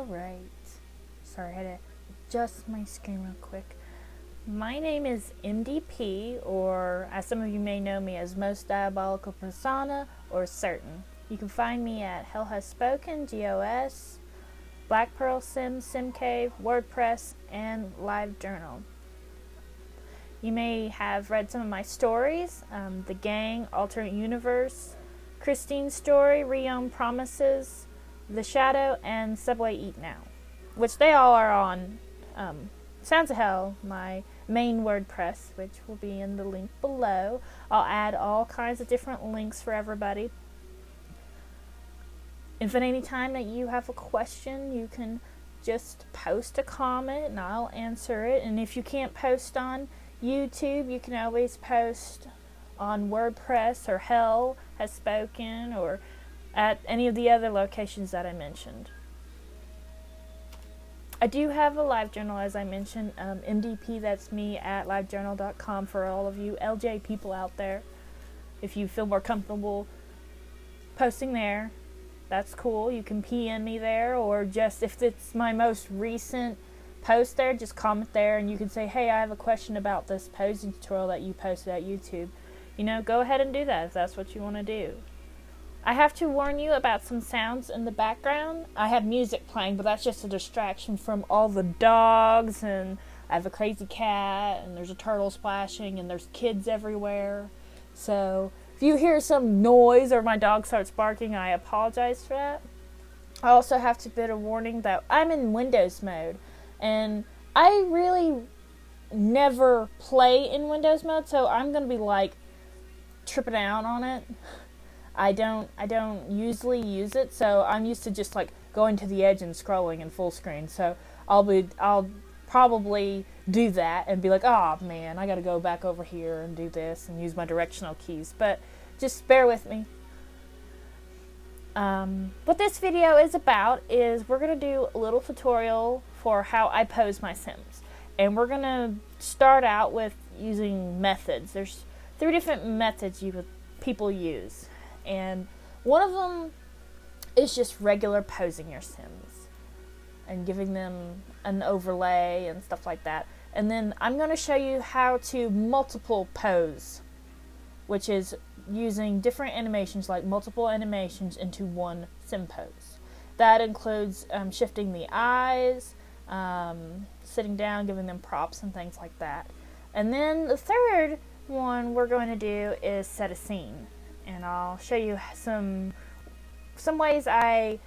Alright. Sorry, I had to adjust my screen real quick. My name is MDP, or as some of you may know me as Most Diabolical Persona, or Certain. You can find me at Hell Has Spoken, GOS, Black Pearl Sims, SimCave, WordPress, and LiveJournal. You may have read some of my stories, The Gang, Alternate Universe, Christine's Story, Reown Promises, The Shadow, and Subway Eat Now, which they all are on Sounds of Hell, my main WordPress, which will be in the link below. I'll add all kinds of different links for everybody. If at any time that you have a question, you can just post a comment and I'll answer it. And if you can't post on YouTube, you can always post on WordPress or Hell Has Spoken or at any of the other locations that I mentioned. I do have a LiveJournal, as I mentioned, MDPthatsme at livejournal.com for all of you LJ people out there. If you feel more comfortable posting there, that's cool. You can PM me there, or just if it's my most recent post there, just comment there and you can say, hey, I have a question about this posing tutorial that you posted at YouTube. You know, go ahead and do that if that's what you want to do. I have to warn you about some sounds in the background. I have music playing, but that's just a distraction from all the dogs, and I have a crazy cat, and there's a turtle splashing, and there's kids everywhere. So if you hear some noise or my dog starts barking, I apologize for that. I also have to put a warning that I'm in Windows mode, and I really never play in Windows mode, so I'm going to be like tripping out on it. I don't usually use it, so I'm used to just like going to the edge and scrolling in full screen. So I'll probably do that and be like, oh man, I gotta go back over here and do this and use my directional keys. But just bear with me. What this video is about is we're gonna do a little tutorial for how I pose my Sims, and we're gonna start out with using methods. There's 3 different methods people use. And one of them is just regular posing your Sims and giving them an overlay and stuff like that. And then I'm going to show you how to multiple pose, which is using different animations, like multiple animations into one Sim pose. That includes shifting the eyes, sitting down, giving them props and things like that. And then the third one we're going to do is set a scene. And I'll show you some ways I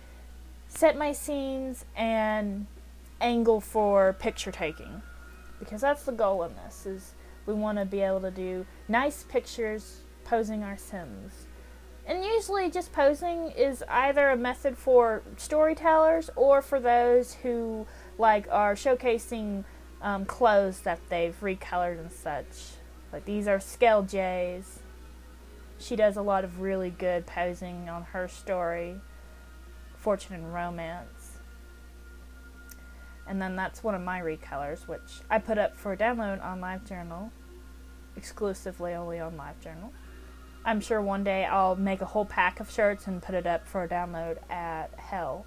set my scenes and angle for picture taking, because that's the goal in this, is we want to be able to do nice pictures posing our Sims. And usually just posing is either a method for storytellers or for those who like are showcasing clothes that they've recolored and such. Like these are Scale J's. She does a lot of really good posing on her story, Fortune and Romance. And then that's one of my recolors, which I put up for download on LiveJournal, exclusively only on LiveJournal. I'm sure one day I'll make a whole pack of shirts and put it up for download at Hell.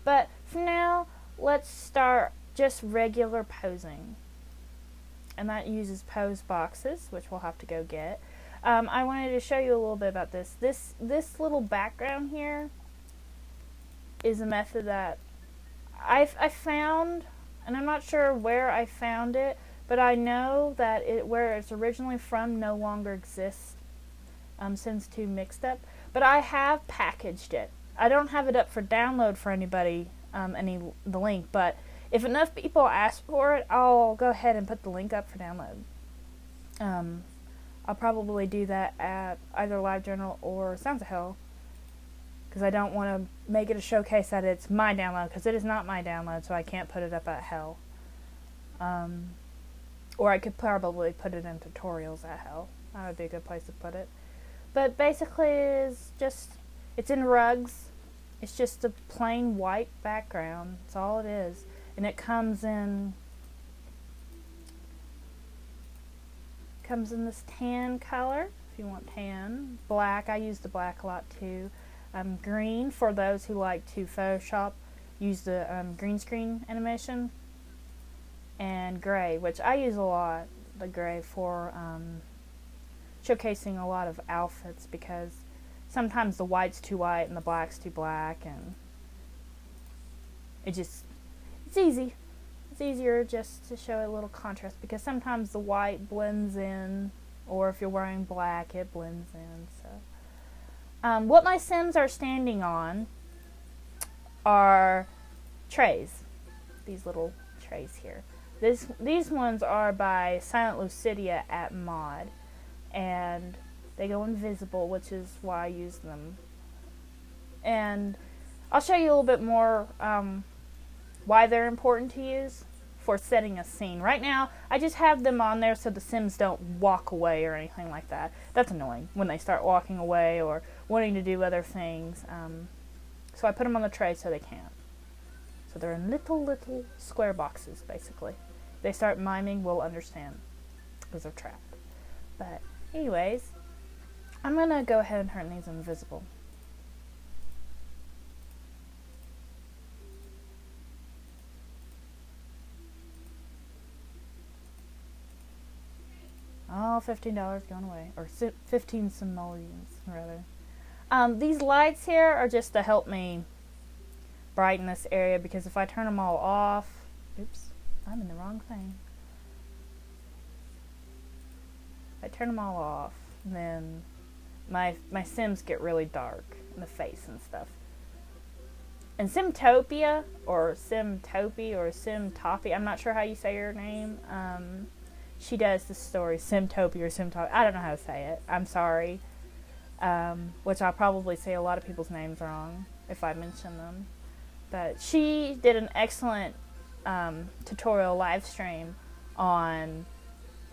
But for now, let's start just regular posing. And that uses pose boxes, which we'll have to go get. I wanted to show you a little bit about this. This little background here is a method that I found, and I'm not sure where I found it, but I know that where it's originally from no longer exists, since too mixed up. But I have packaged it. I don't have it up for download for anybody, the link, but if enough people ask for it, I'll go ahead and put the link up for download. I'll probably do that at either LiveJournal or Sounds of Hell, because I don't want to make it a showcase that it's my download, because it is not my download, so I can't put it up at Hell. Or I could probably put it in tutorials at Hell. That would be a good place to put it. But basically it's in rugs. It's just a plain white background. That's all it is. And it comes in this tan color, if you want tan. Black, I use the black a lot too. Green, for those who like to Photoshop use the green screen animation, and gray, which I use a lot, the gray for showcasing a lot of outfits, because sometimes the white's too white and the black's too black, and it's easy. It's easier just to show a little contrast, because sometimes the white blends in, or if you're wearing black, it blends in. So, what my Sims are standing on are trays. These little trays here. These ones are by Silent Lucidia at Mod, and they go invisible, which is why I use them. And I'll show you a little bit more why they're important to use for setting a scene. Right now, I just have them on there so the Sims don't walk away or anything like that. That's annoying when they start walking away or wanting to do other things. So I put them on the tray so they can't. So they're in little square boxes, basically. If they start miming, we'll understand, because they're trapped. But anyways, I'm going to go ahead and turn these invisible. Oh, $15 going away. Or 15 simoleons, rather. These lights here are just to help me brighten this area, because if I turn them all off... Oops, I'm in the wrong thing. If I turn them all off, then my Sims get really dark in the face and stuff. And Simtopia, or Simtopy, or Simtopy, I'm not sure how you say your name, she does the story, Simtopia or Simtopy, I don't know how to say it, I'm sorry, which I'll probably say a lot of people's names wrong if I mention them, but she did an excellent tutorial live stream on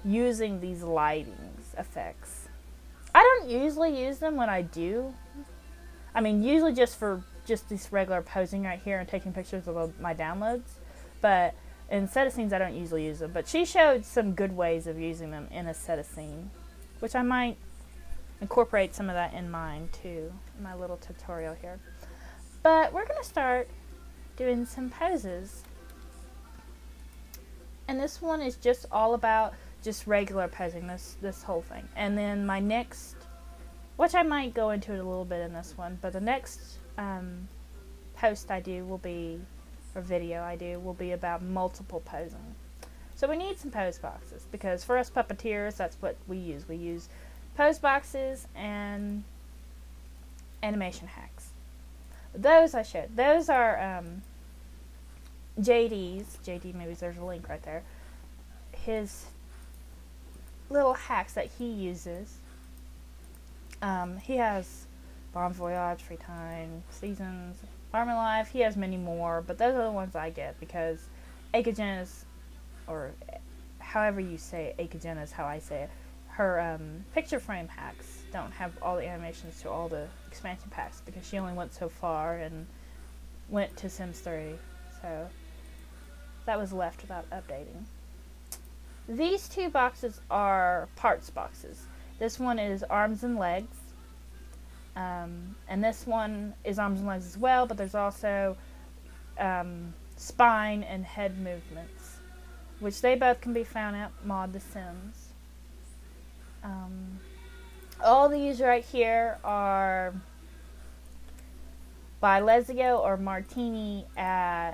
using these lighting effects. I don't usually use them. When I do, I mean usually just for this regular posing right here and taking pictures of my downloads, but in set of scenes I don't usually use them. But she showed some good ways of using them in a set of scene, which I might incorporate some of that in mine too, in my little tutorial here. But we're going to start doing some poses, and this one is just all about just regular posing, this whole thing. And then my next, which I might go into it a little bit in this one, but the next post I do will be, or video I do, will be about multiple posing. So we need some pose boxes, because for us puppeteers, that's what we use. We use pose boxes and animation hacks. Those I showed. Those are JD's, JD Movies, there's a link right there. His little hacks that he uses. He has Bon Voyage, Free Time, Seasons, Farming Life. He has many more, but those are the ones I get, because Aikagen, or however you say it, Aikagen is how I say it, her picture frame hacks don't have all the animations to all the expansion packs, because she only went so far and went to Sims 3, so that was left without updating. These two boxes are parts boxes. This one is arms and legs, and this one is arms and legs as well, but there's also spine and head movements, which they both can be found at Mod The Sims. All these right here are by Lesio or Martini at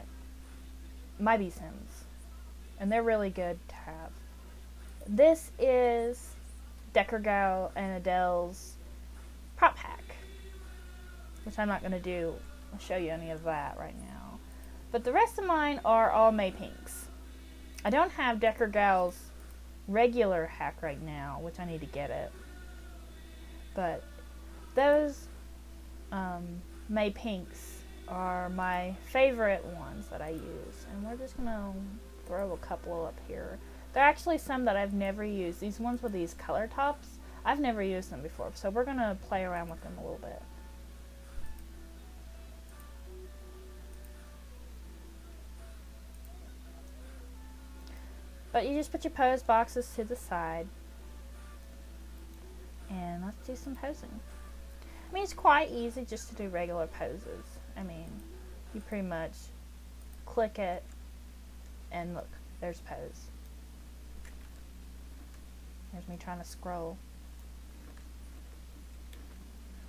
MyBSims, and they're really good to have. This is Deckergal and Adele's prop hack, which I'm not going to do. I'll show you any of that right now. But the rest of mine are all Maypinks. I don't have Deckergal's regular hack right now, which I need to get it. But those Maypinks are my favorite ones that I use. And we're just going to throw a couple up here. There are actually some that I've never used. These ones with these color tops, I've never used them before. So we're going to play around with them a little bit. But you just put your pose boxes to the side. And let's do some posing. I mean, it's quite easy just to do regular poses. I mean, you pretty much click it, and look, there's pose. There's me trying to scroll.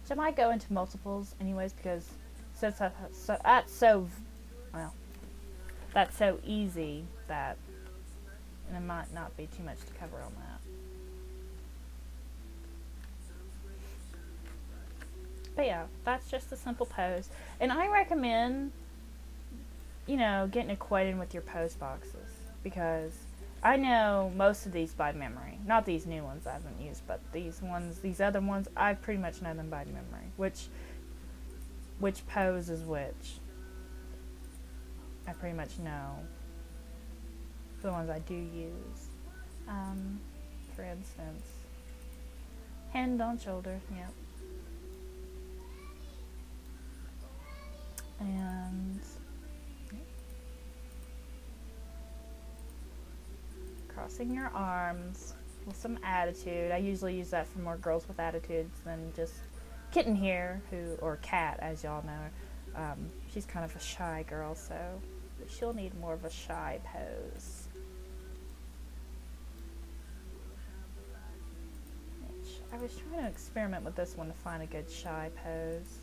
So I might go into multiples anyways, because since that's so easy that, and it might not be too much to cover on that. But yeah, that's just a simple pose. And I recommend, you know, getting acquainted with your pose boxes, because I know most of these by memory. Not these new ones I haven't used, but these other ones, I pretty much know them by memory. Which pose is which. I pretty much know for the ones I do use. For instance, hand on shoulder, yep. And crossing your arms with some attitude. I usually use that for more girls with attitudes than just Kitten here, or Cat, as y'all know. She's kind of a shy girl, so she'll need more of a shy pose. I was trying to experiment with this one to find a good shy pose.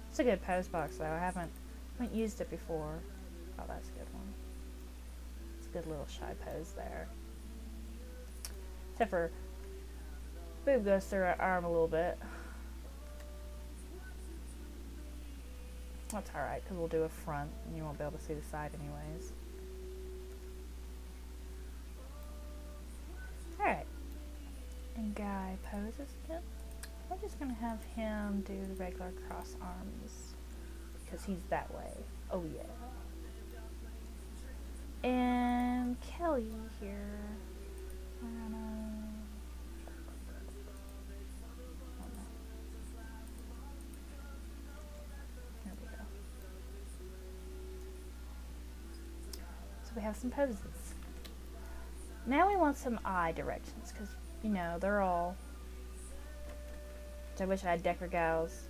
It's a good pose box though. I haven't used it before. Oh, that's a good one. It's a good little shy pose there. Except for boob goes through her arm a little bit. That's alright, because we'll do a front and you won't be able to see the side anyways. Alright. And guy poses again. I'm just going to have him do the regular cross arms, because he's that way. Oh yeah. And Kelly here. There we go. So we have some poses. Now we want some eye directions, because, you know, they're all... I wish I had Decker Gals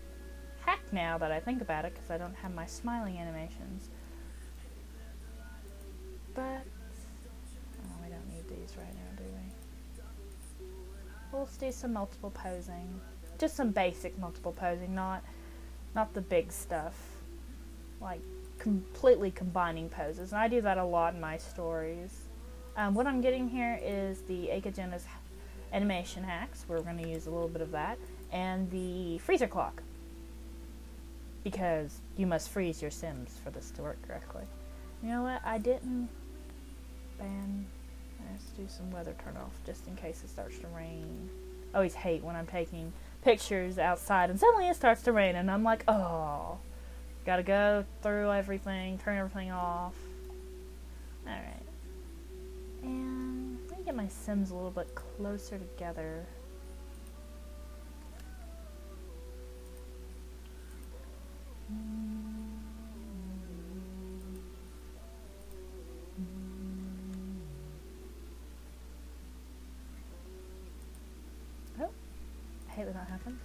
hacked now that I think about it, because I don't have my smiling animations. But, oh, we don't need these right now, do we? We'll just do some multiple posing. Just some basic multiple posing, not the big stuff. Like, completely combining poses. And I do that a lot in my stories. What I'm getting here is the EAxis animation hacks. We're going to use a little bit of that. And the freezer clock, because you must freeze your Sims for this to work correctly. You know what? I didn't ban. Let's do some weather turn off just in case it starts to rain. I always hate when I'm taking pictures outside and suddenly it starts to rain and I'm like, oh, gotta go through everything, turn everything off. Alright. And let me get my Sims a little bit closer together. Oh, I hate when that happens.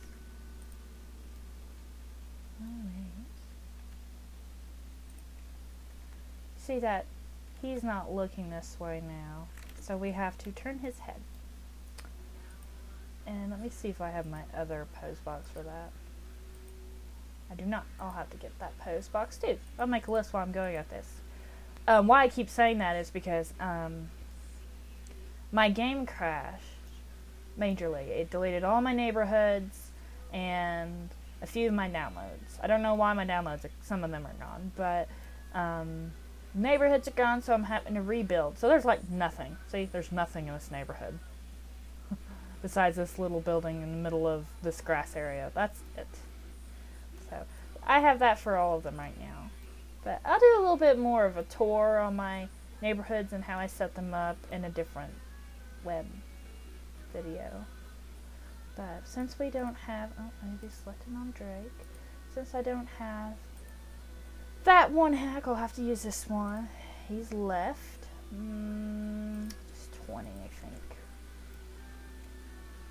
See that he's not looking this way now, so we have to turn his head. And let me see if I have my other pose box for that. I do not. I'll have to get that pose box too. I'll make a list while I'm going at this. Why I keep saying that is because my game crashed majorly. It deleted all my neighborhoods and a few of my downloads. I don't know why my downloads, some of them are gone, but neighborhoods are gone, so I'm having to rebuild. So there's like nothing. See, there's nothing in this neighborhood besides this little building in the middle of this grass area. That's it. So I have that for all of them right now. But I'll do a little bit more of a tour on my neighborhoods and how I set them up in a different web video. But since we don't have, oh, maybe selecting on Drake. Since I don't have that one hack, I'll have to use this one. He's left. It's 20, I think.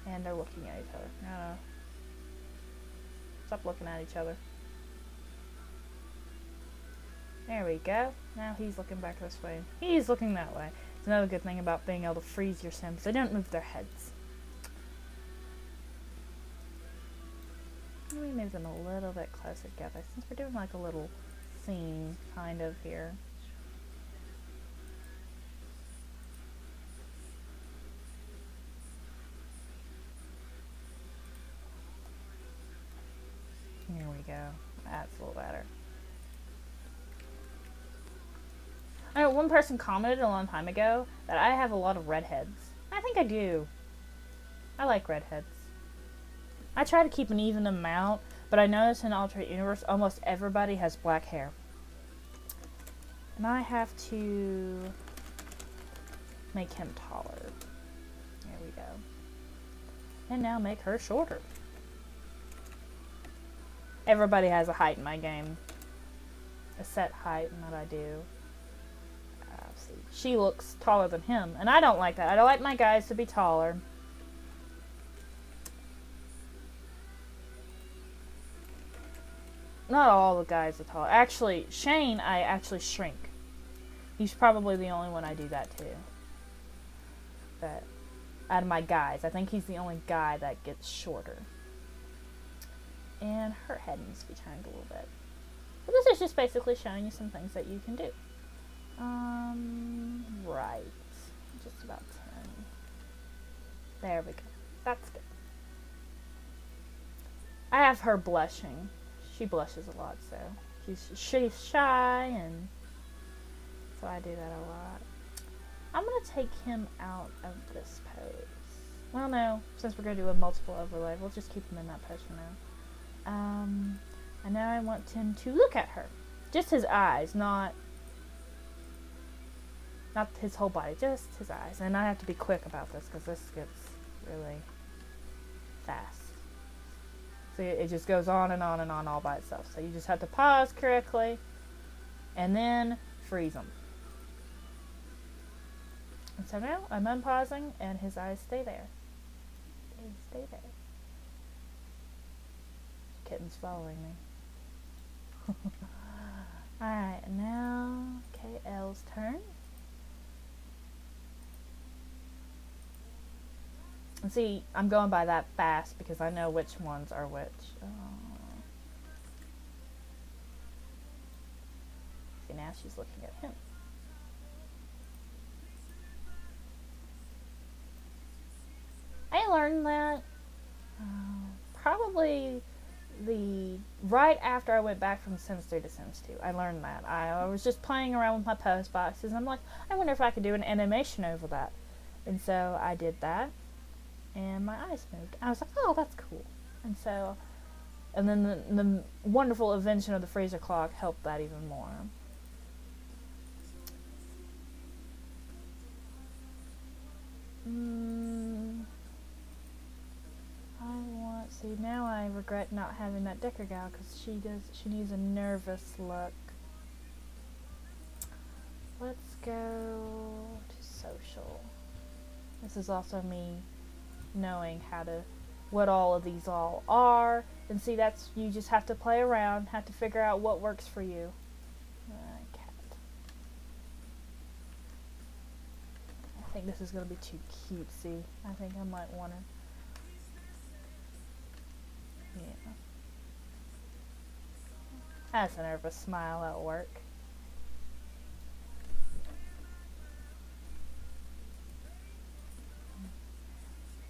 And they're looking at each other. Stop looking at each other. There we go. Now he's looking back this way. He's looking that way. It's another good thing about being able to freeze your Sims. They don't move their heads. Let me move them a little bit closer together since we're doing like a little scene kind of here. Here we go. That's a little better. I know one person commented a long time ago that I have a lot of redheads. I think I do. I like redheads. I try to keep an even amount, but I notice in Alternate Universe almost everybody has black hair. And I have to make him taller. There we go. And now make her shorter. Everybody has a height in my game. A set height in that I do. See. She looks taller than him, and I don't like that. I don't like my guys to be taller. Not all the guys are tall. Actually, Shane, I actually shrink. He's probably the only one I do that to. But out of my guys, I think he's the only guy that gets shorter. And her head needs to be turned a little bit. But this is just basically showing you some things that you can do. Right. Just about 10. There we go. That's good. I have her blushing. She blushes a lot, so she's shy, and so I do that a lot. I'm going to take him out of this pose. Well, no, since we're going to do a multiple overlay, we'll just keep him in that pose for now. And now I want him to look at her. Just his eyes, not his whole body, just his eyes. And I have to be quick about this because this gets really fast. So it just goes on and on and on all by itself. So you just have to pause correctly and then freeze them. And so now I'm unpausing and his eyes stay there. They stay there. Kitten's following me. Alright, now KL's turn. And see, I'm going by that fast because I know which ones are which. See, now she's looking at him. I learned that probably right after I went back from Sims 3 to Sims 2. I learned that. I was just playing around with my post boxes. I'm like, I wonder if I could do an animation over that. And so I did that. And my eyes moved. I was like, oh, that's cool. And so, and then the wonderful invention of the freezer clock helped that even more. See, now I regret not having that Decker gal because she needs a nervous look. Let's go to social. This is also me knowing what all of these all are, and see, that's, you just have to play around, have to figure out what works for you. Cat. I think this is going to be too cutesy. I think I might want to. Yeah. That's a nervous smile at work.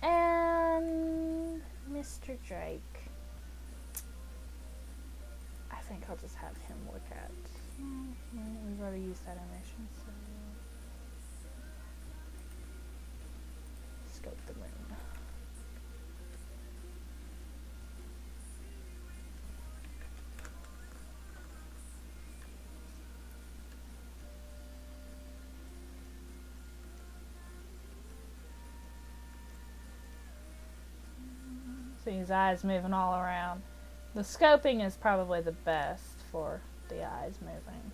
And Mr. Drake. I think I'll just have him look at. We've already used that animation, so scope the room. His eyes moving all around. The scoping is probably the best for the eyes moving.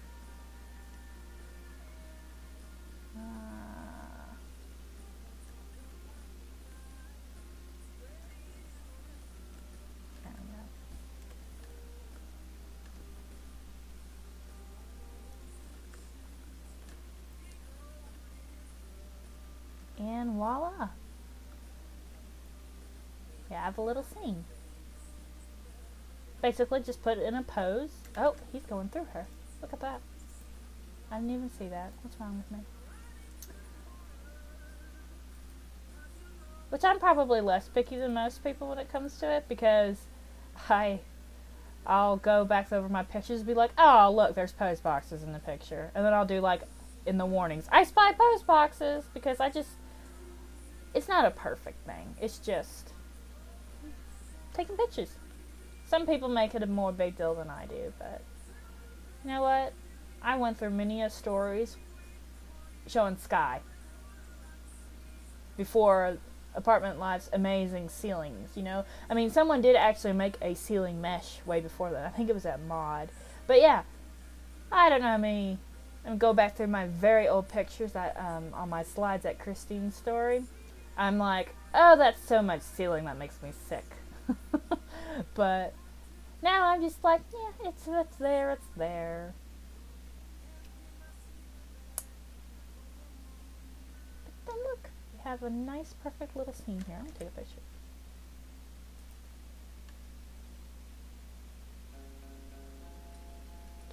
you have a little scene. Basically, just put it in a pose. Oh, he's going through her. Look at that. I didn't even see that. What's wrong with me? Which I'm probably less picky than most people when it comes to it, because I'll go back over my pictures and be like, oh, look, there's pose boxes in the picture. And then I'll do, like, in the warnings, I spy pose boxes, because it's not a perfect thing. It's just taking pictures. Some people make it a more big deal than I do, but you know what? I went through many stories showing sky before Apartment Life's amazing ceilings, you know? I mean, someone did actually make a ceiling mesh way before that. I think it was at Mod. But yeah, I don't know me. I'm go back through my very old pictures that on my slides at Christine's story. I'm like, oh, that's so much ceiling that makes me sick. But now I'm just like, yeah, it's there, it's there. But then look, we have a nice, perfect little scene here. I'm gonna take a picture.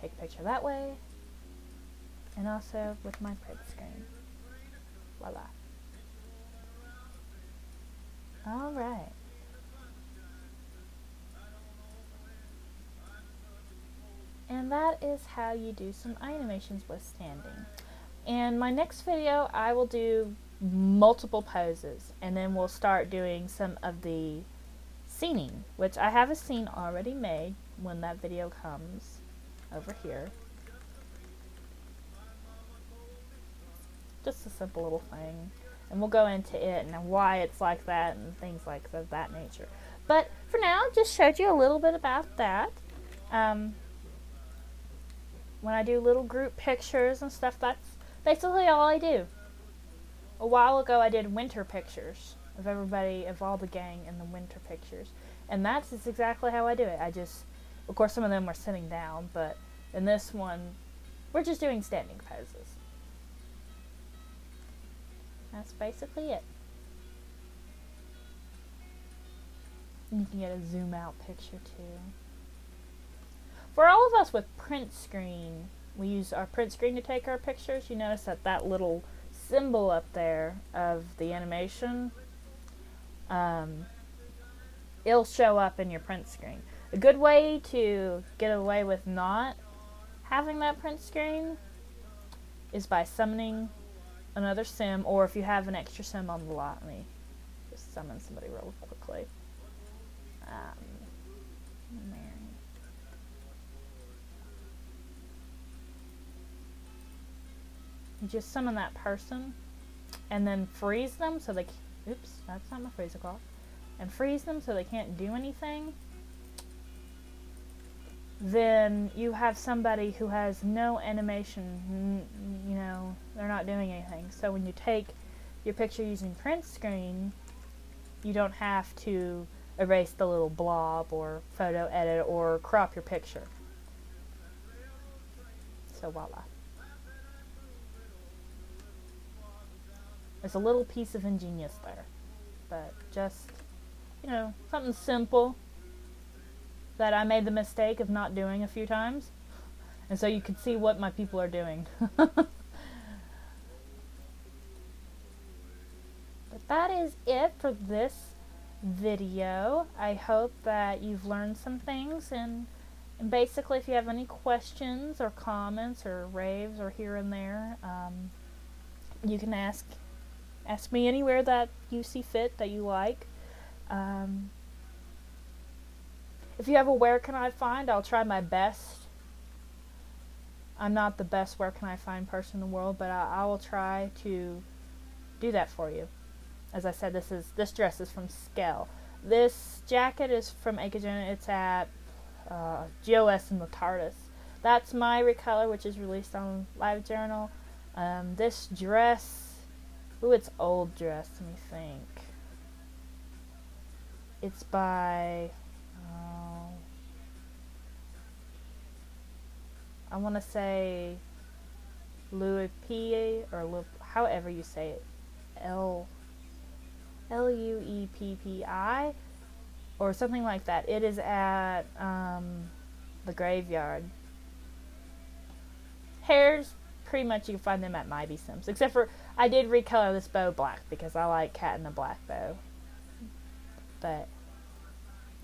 Take a picture that way, and also with my print screen. Voila. Alright. And that is how you do some eye animations with standing. In my next video, I will do multiple poses, and then we'll start doing some of the scening, which I have a scene already made when that video comes over here. Just a simple little thing. And we'll go into it and why it's like that and things like of that nature. But for now, just showed you a little bit about that. When I do little group pictures and stuff, that's basically all I do. A while ago, I did winter pictures of everybody, of all the gang in the winter pictures. And that's just exactly how I do it. I just, of course, some of them were sitting down, but in this one, we're just doing standing poses. That's basically it. And you can get a zoom out picture too. For all of us with print screen, we use our print screen to take our pictures. You notice that that little symbol up there of the animation, it'll show up in your print screen. A good way to get away with not having that print screen is by summoning another sim, or if you have an extra sim on the lot. Let me just summon somebody real quickly. Mary. You just summon that person and then freeze them so they oops, that's not my freezer cloth. And freeze them so they can't do anything. Then you have somebody who has no animation, you know, they're not doing anything. So when you take your picture using print screen, you don't have to erase the little blob or photo edit or crop your picture. So voila. There's a little piece of ingenious there, but just, you know, something simple that I made the mistake of not doing a few times, and so you can see what my people are doing. But that is it for this video. I hope that you've learned some things, and basically if you have any questions or comments or raves or here and there, you can ask me anywhere that you see fit, that you like. If you have a where can I find, I'll try my best. I'm not the best where can I find person in the world, but I will try to do that for you. As I said, this dress is from Skell. This jacket is from Akejono. It's at GOS in the TARDIS. That's my recolor, which is released on LiveJournal. This dress, ooh, it's old dress, let me think. It's by, I want to say Louis P, or however you say it, Lueppi. or something like that. It is at the graveyard. Hairs, pretty much you can find them at MDPthatsme, except for I did recolor this bow black because I like cat in the black bow. But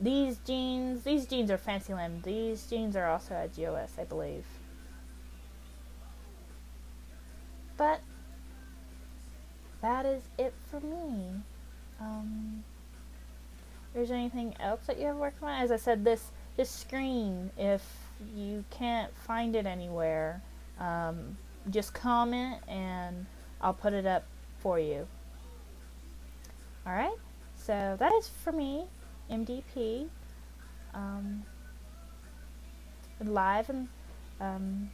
these jeans are Fancy Limb. These jeans are also at GOS, I believe. But that is it for me. There's anything else that you have worked on? As I said, this screen, if you can't find it anywhere, just comment and I'll put it up for you. Alright, so that is for me, MDP, live and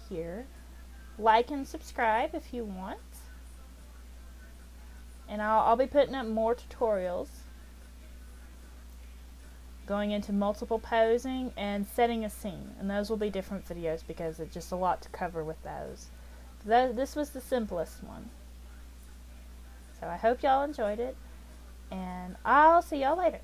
here. Like and subscribe if you want. And I'll be putting up more tutorials going into multiple posing and setting a scene, and those will be different videos because it's just a lot to cover with those. This was the simplest one. So I hope y'all enjoyed it, and I'll see y'all later.